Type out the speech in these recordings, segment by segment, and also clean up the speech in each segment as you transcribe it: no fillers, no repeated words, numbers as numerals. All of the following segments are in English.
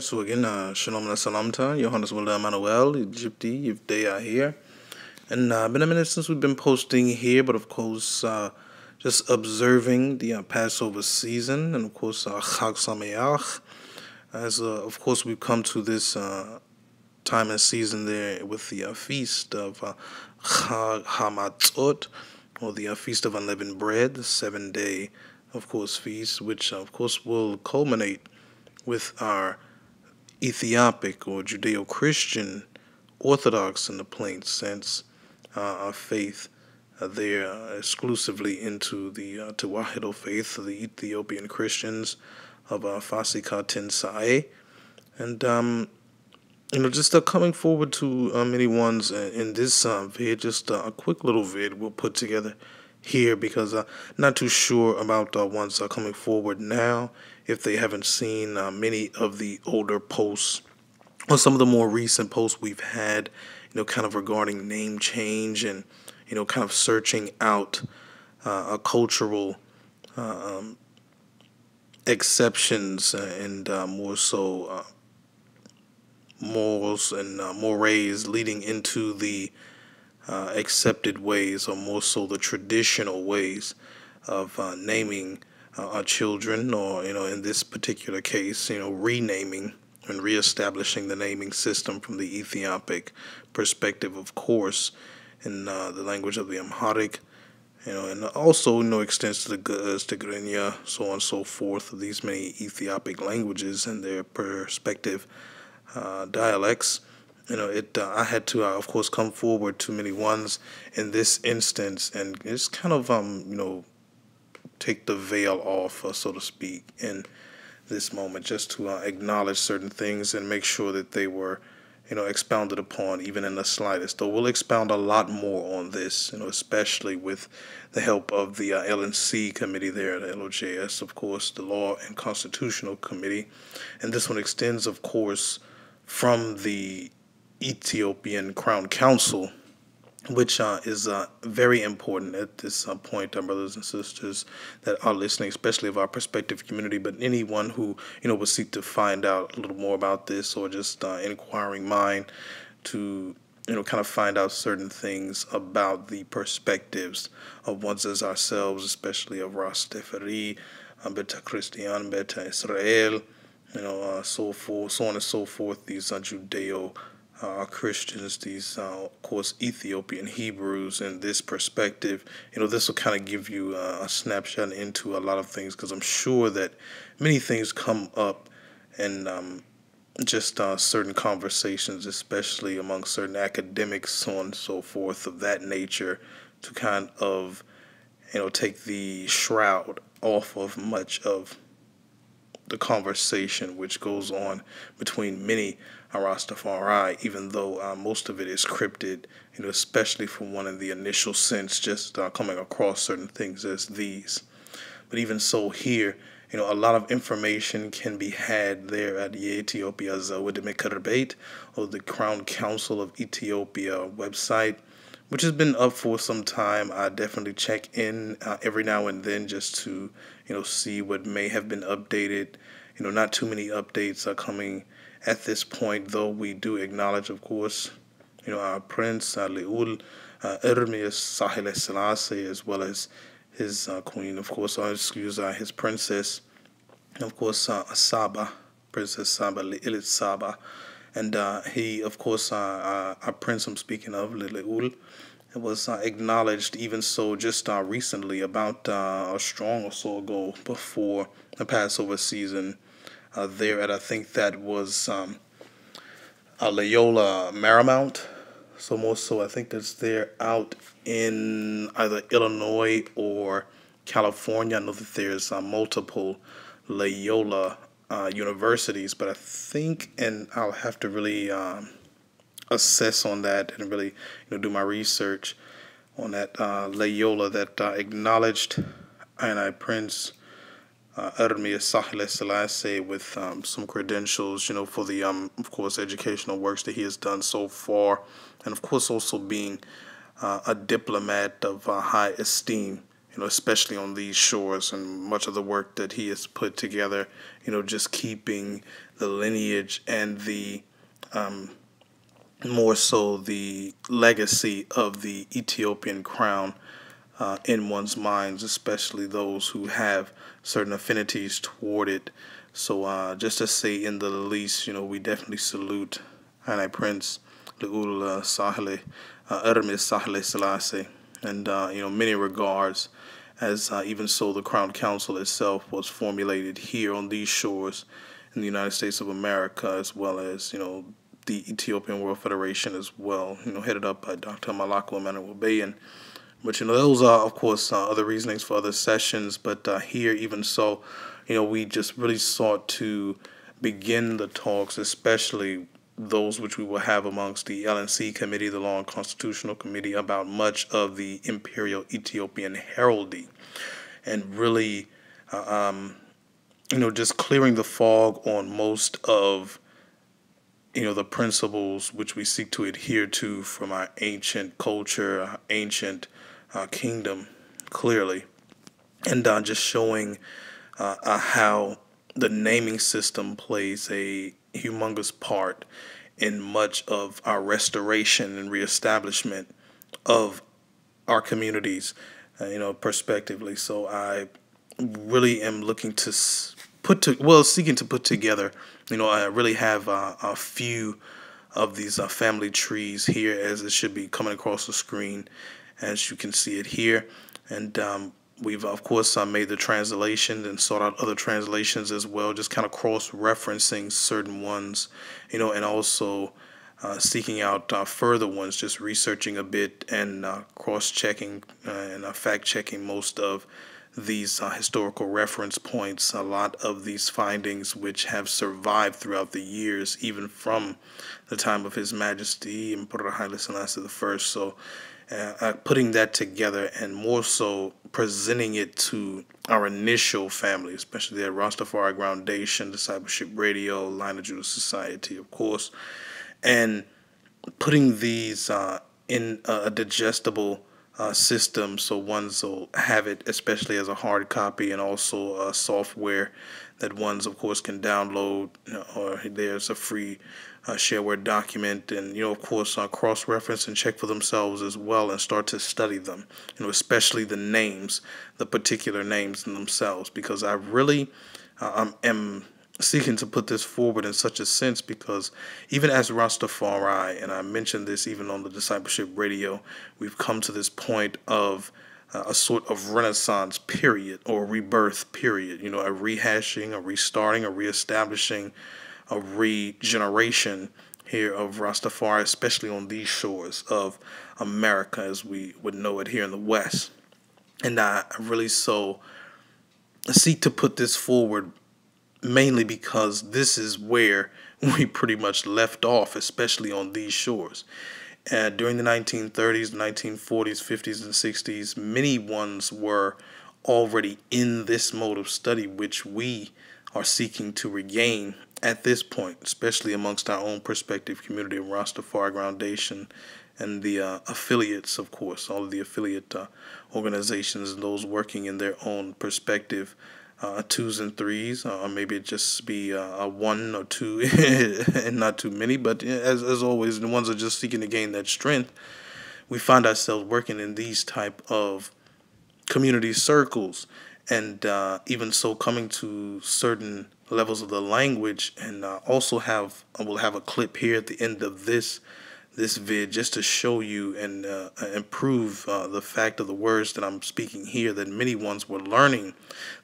So again, Shalom and Salamta, Yohannes, Wolde, Amanuel, Yefdi, Yefdeyah here. And been a minute since we've been posting here, but of course, just observing the Passover season, and of course, Chag Sameach. As of course, we've come to this time and season there with the feast of Chag Hamatzot, or the Feast of Unleavened Bread, the 7-day, of course, feast, which of course will culminate with our Ethiopic or Judeo-Christian Orthodox in the plain sense, our faith there exclusively into the Tewahedo faith of the Ethiopian Christians of Fasika Tinsae. And just coming forward to many ones in this vid, just a quick little vid we'll put together here because not too sure about ones coming forward now if they haven't seen many of the older posts or some of the more recent posts we've had, kind of regarding name change and, kind of searching out cultural exceptions and more so morals and mores leading into the accepted ways, or more so the traditional ways of naming our children, or in this particular case, renaming and reestablishing the naming system from the Ethiopic perspective, of course, in the language of the Amharic, and also extends to the Tigrinya, so on and so forth, of these many Ethiopic languages and their perspective dialects. I had to, of course, come forward to many ones in this instance and just kind of, take the veil off, so to speak, in this moment, just to acknowledge certain things and make sure that they were, expounded upon, even in the slightest. Though we'll expound a lot more on this, especially with the help of the LNC committee there, the LOJS, of course, the Law and Constitutional Committee. And this one extends, of course, from the Ethiopian Crown Council, which is very important at this point, brothers and sisters that are listening, especially of our prospective community, but anyone who, would seek to find out a little more about this, or just inquiring mind to, kind of find out certain things about the perspectives of ones as ourselves, especially of Rastafari, Beta Christian, Beta Israel, so forth, so on and so forth, these Judeo Christians, these, of course, Ethiopian Hebrews, in this perspective. This will kind of give you a snapshot into a lot of things, because I'm sure that many things come up and just certain conversations, especially among certain academics, so on and so forth, of that nature, to kind of, take the shroud off of much of the conversation which goes on between many Rastafari, even though most of it is cryptid, especially from one in the initial sense, just coming across certain things as these. But even so here, a lot of information can be had there at the Ethiopia Zawad or the Crown Council of Ethiopia website, which has been up for some time. I definitely check in every now and then just to, see what may have been updated. Not too many updates are coming at this point, though we do acknowledge, of course, our Prince, Leul, Ermias Sahile Selassie, as well as his queen, of course, his princess, of course, Saba, Princess Saba, Lidj Saba. And he, of course, our prince I'm speaking of, Leul, was acknowledged even so just recently, about a strong or so ago, before the Passover season, there at, I think that was Loyola Marymount. So more so, I think that's there out in either Illinois or California. I know that there's multiple Loyola universities, but I think, and I'll have to really assess on that and really do my research on that Loyola that acknowledged Prince Ermias Sahile Selassie with some credentials, for the of course, educational works that he has done so far, and of course also being a diplomat of high esteem, especially on these shores, and much of the work that he has put together, just keeping lineage and the more so the legacy of the Ethiopian crown in one's minds, especially those who have certain affinities toward it. So just to say in the least, we definitely salute High Prince Leul Sahle, Ermis Sahle Selassie, and many regards, as even so the Crown Council itself was formulated here on these shores in the United States of America, as well as the Ethiopian World Federation as well, headed up by Dr. Melaku Emmanuel Bayen. But those are, of course, other reasonings for other sessions. But here, even so, we just really sought to begin the talks, especially those which we will have amongst the LNC Committee, the Law and Constitutional Committee, about much of the Imperial Ethiopian heraldry, and really, just clearing the fog on most of the principles which we seek to adhere to from our ancient culture, our ancient kingdom, clearly, and just showing how the naming system plays a humongous part in much of our restoration and reestablishment of our communities, prospectively. So I really am looking to seeking to put together, I really have a few of these family trees here, as it should be coming across the screen, as you can see it here. And we've, of course, made the translation and sought out other translations as well, just kind of cross-referencing certain ones, and also seeking out further ones, just researching a bit and cross-checking and fact-checking most of these historical reference points, a lot of these findings which have survived throughout the years, even from the time of His Majesty Emperor Haile Selassie I. So putting that together and more so presenting it to our initial family, especially at Rastafari Foundation, Discipleship Radio, Line of Judah Society, of course, and putting these in a digestible system, so ones will have it, especially as a hard copy, and also software that ones, of course, can download, or there's a free shareware document, and of course, cross-reference and check for themselves as well, and start to study them, especially the names, the particular names in themselves, because I really am seeking to put this forward in such a sense, because even as Rastafari, and I mentioned this even on the Discipleship Radio, we've come to this point of a sort of renaissance period, or rebirth period, a rehashing, a restarting, a reestablishing, a regeneration here of Rastafari, especially on these shores of America as we would know it here in the West. And I really so seek to put this forward mainly because this is where we pretty much left off, especially on these shores. During the 1930s, 1940s, 50s, and 60s, many ones were already in this mode of study, which we are seeking to regain at this point, especially amongst our own prospective community of Rastafari Foundation and the affiliates, of course, all of the affiliate organizations and those working in their own perspective, twos and threes, or maybe it just be a one or two and not too many. But as always, the ones that are just seeking to gain that strength, we find ourselves working in these type of community circles, and even so coming to certain levels of the language. And also we'll have a clip here at the end of this vid, just to show you and improve the fact of the words that I'm speaking here, that many ones were learning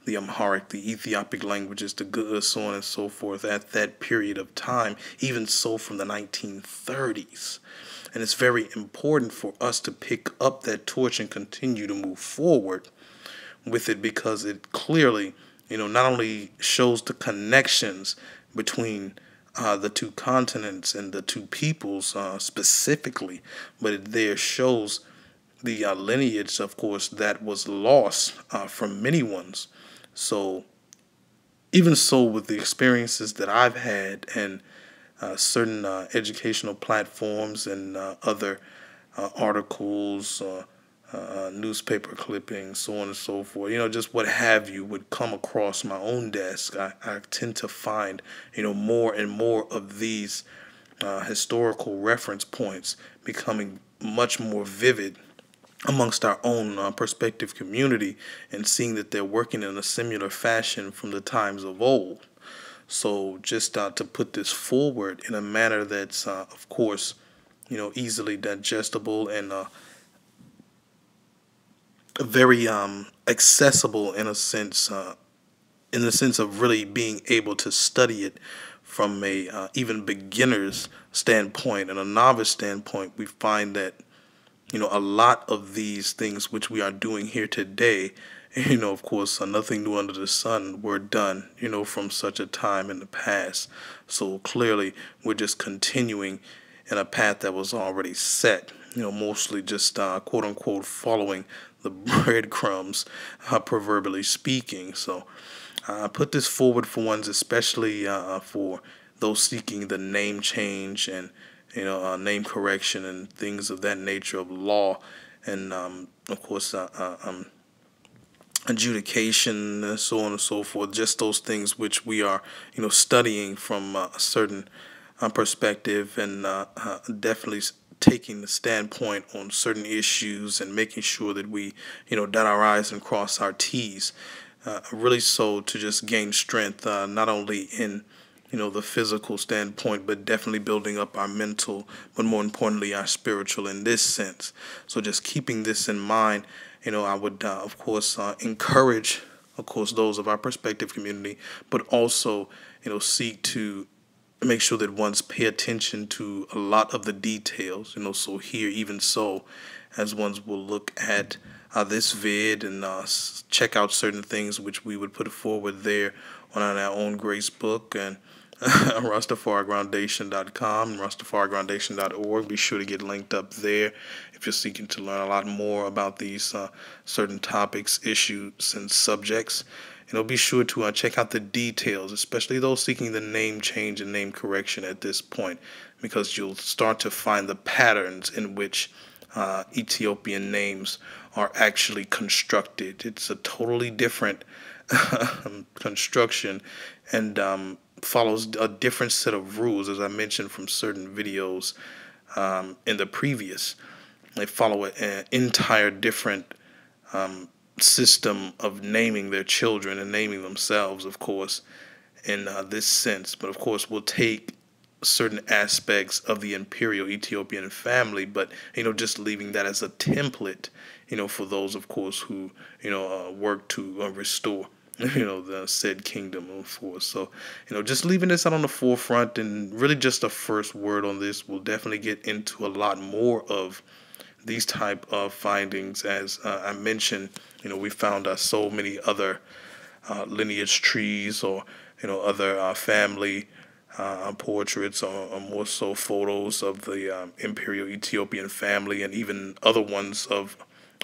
the Amharic, the Ethiopic languages, the Gu'us, so on and so forth, at that period of time, even so from the 1930s. And it's very important for us to pick up that torch and continue to move forward with it, because it clearly, not only shows the connections between the two continents and the two peoples specifically, but it there shows the lineage, of course, that was lost from many ones. So even so, with the experiences that I've had and certain educational platforms and other articles, newspaper clippings, so on and so forth, just what have you, would come across my own desk, I tend to find, more and more of these historical reference points becoming much more vivid amongst our own perspective community, and seeing that they're working in a similar fashion from the times of old. So just to put this forward in a manner that's, of course, easily digestible and very accessible in the sense of really being able to study it from a even beginner's standpoint and a novice standpoint, we find that a lot of these things which we are doing here today, of course, nothing new under the sun, were done, from such a time in the past. So clearly, we're just continuing in a path that was already set, mostly just quote unquote following the breadcrumbs, proverbially speaking. So I put this forward for ones, especially for those seeking the name change and name correction and things of that nature of law, and of course adjudication, so on and so forth. Just those things which we are studying from a certain perspective, and definitely taking the standpoint on certain issues and making sure that we dot our I's and cross our T's. Really so to just gain strength, not only in the physical standpoint, but definitely building up our mental, but more importantly, our spiritual in this sense. So just keeping this in mind, I would, of course, encourage, of course, those of our perspective community, but also, seek to make sure that ones pay attention to a lot of the details, so here, even so, as ones will look at this vid and check out certain things which we would put forward there on our own grace book and RastafariGroundation.com and RastafariGroundation.org. Be sure to get linked up there if you're seeking to learn a lot more about these certain topics, issues, and subjects. Be sure to check out the details, especially those seeking the name change and name correction at this point, because you'll start to find the patterns in which Ethiopian names are actually constructed. It's a totally different construction, and follows a different set of rules, as I mentioned from certain videos in the previous. They follow an entire different system of naming their children and naming themselves, of course, in this sense. But of course, we'll take certain aspects of the imperial Ethiopian family, but just leaving that as a template, for those, of course, who work to restore the said kingdom, of course. So just leaving this out on the forefront, and really just a first word on this. We'll definitely get into a lot more of these type of findings. As I mentioned, we found so many other lineage trees, or other family portraits, or more so photos of the imperial Ethiopian family, and even other ones of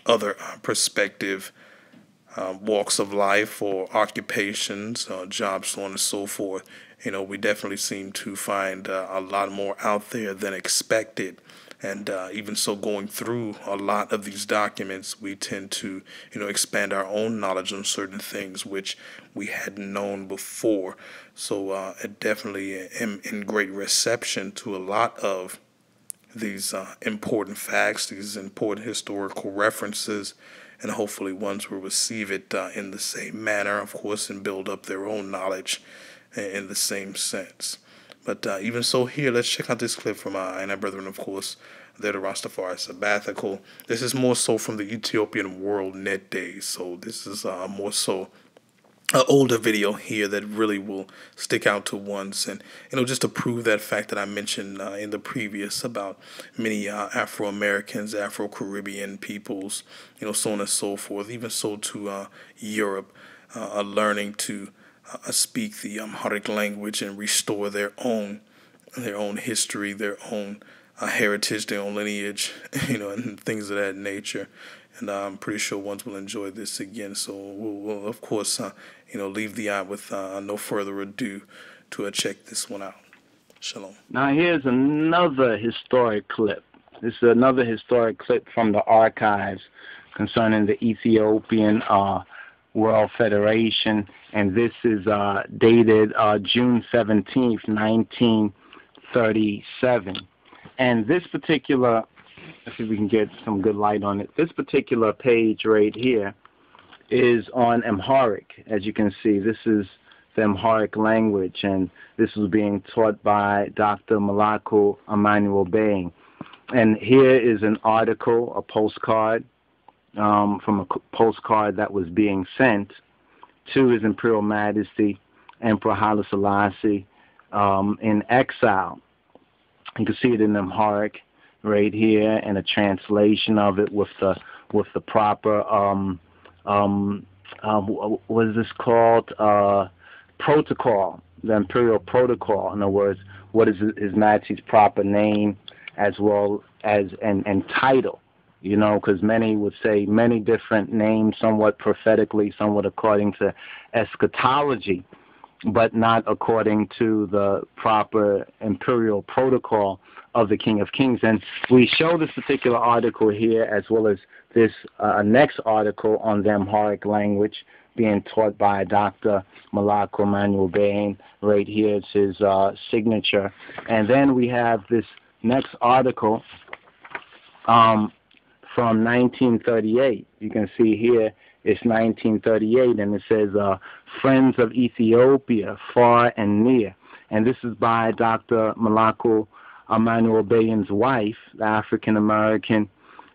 other perspective walks of life or occupations, jobs, so on and so forth. We definitely seem to find a lot more out there than expected. And even so, going through a lot of these documents, we tend to, expand our own knowledge on certain things which we hadn't known before. So I definitely am in great reception to a lot of these important facts, these important historical references, and hopefully ones will receive it in the same manner, of course, and build up their own knowledge in the same sense. But even so, here, let's check out this clip from and our brethren, of course, they're the Rastafari Sabbatical. This is more so from the Ethiopian World Net days, so this is more so an older video here that really will stick out to ones, and just to prove that fact that I mentioned in the previous about many Afro-Americans, Afro-Caribbean peoples, so on and so forth, even so to Europe, learning to speak the Amharic language and restore their own history, their own heritage, their own lineage, and things of that nature. And I'm pretty sure ones will enjoy this again. So we'll of course, leave the eye with no further ado to check this one out. Shalom. Now here's another historic clip. This is another historic clip from the archives concerning the Ethiopian World Federation, and this is dated June 17th, 1937. And this particular, let's see if we can get some good light on it. This particular page right here is on Amharic. As you can see, this is the Amharic language, and this was being taught by Dr. Melaku Emmanuel Bayen. And here is an article, a postcard, from a postcard that was being sent to His Imperial Majesty Emperor Haile Selassie in exile. You can see it in Amharic right here, and a translation of it with the proper what is this called? Protocol, the Imperial Protocol. In other words, what is His Majesty's proper name, as well as and title. You know, because many would say many different names, somewhat prophetically, somewhat according to eschatology, but not according to the proper imperial protocol of the King of Kings. And we show this particular article here, as well as this next article on the Amharic language being taught by Dr. Melaku Emmanuel Bayen. Right here is his signature. And then we have this next article from 1938. You can see here it's 1938, and it says Friends of Ethiopia, Far and Near. And this is by Dr. Melaku Emmanuel Bayen's wife, the African-American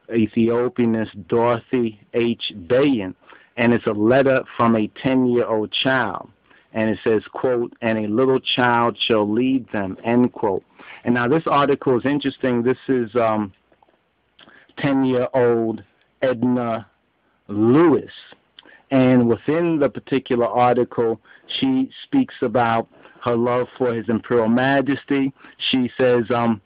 Ethiopianist Dorothy H. Bayen. And it's a letter from a 10-year-old child. And it says, quote, "And a little child shall lead them," end quote. And now this article is interesting. This is 10-year-old Edna Lewis. And within the particular article, she speaks about her love for His Imperial Majesty. She says a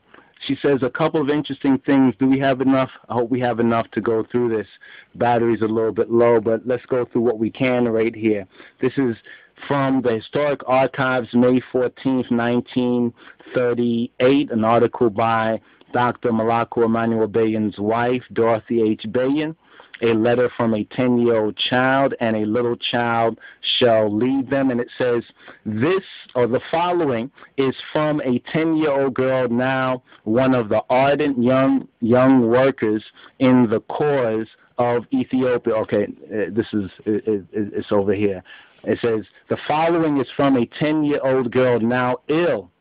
couple of interesting things. Do we have enough? I hope we have enough to go through this. Battery's a little bit low, but let's go through what we can right here. This is from the Historic Archives, May 14th, 1938, an article by Dr. Melaku Emmanuel Bayen's wife, Dorothy H. Bayen, a letter from a 10-year-old child, and a little child shall lead them. And it says, this or the following is from a 10-year-old girl, now one of the ardent young workers in the cause of Ethiopia. Okay, it's over here. It says, the following is from a 10-year-old girl now ill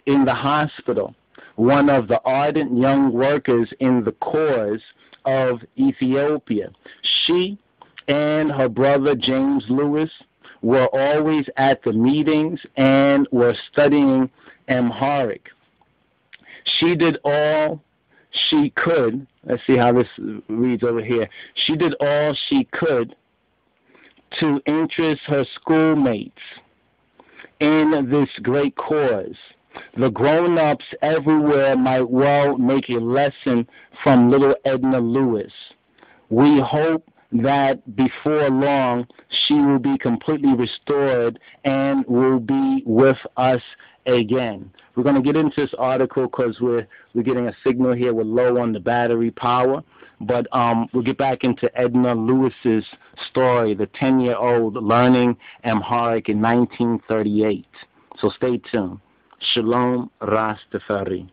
in the hospital, one of the ardent young workers in the cause of Ethiopia. She and her brother James Lewis were always at the meetings and were studying Amharic. She did all she could. Let's see how this reads over here. She did all she could to interest her schoolmates in this great cause. The grown-ups everywhere might well make a lesson from little Edna Lewis. We hope that before long she will be completely restored and will be with us again. We're going to get into this article because we're getting a signal here. We're low on the battery power. But we'll get back into Edna Lewis's story, the 10-year-old learning Amharic in 1938. So stay tuned. Shalom Rastafari.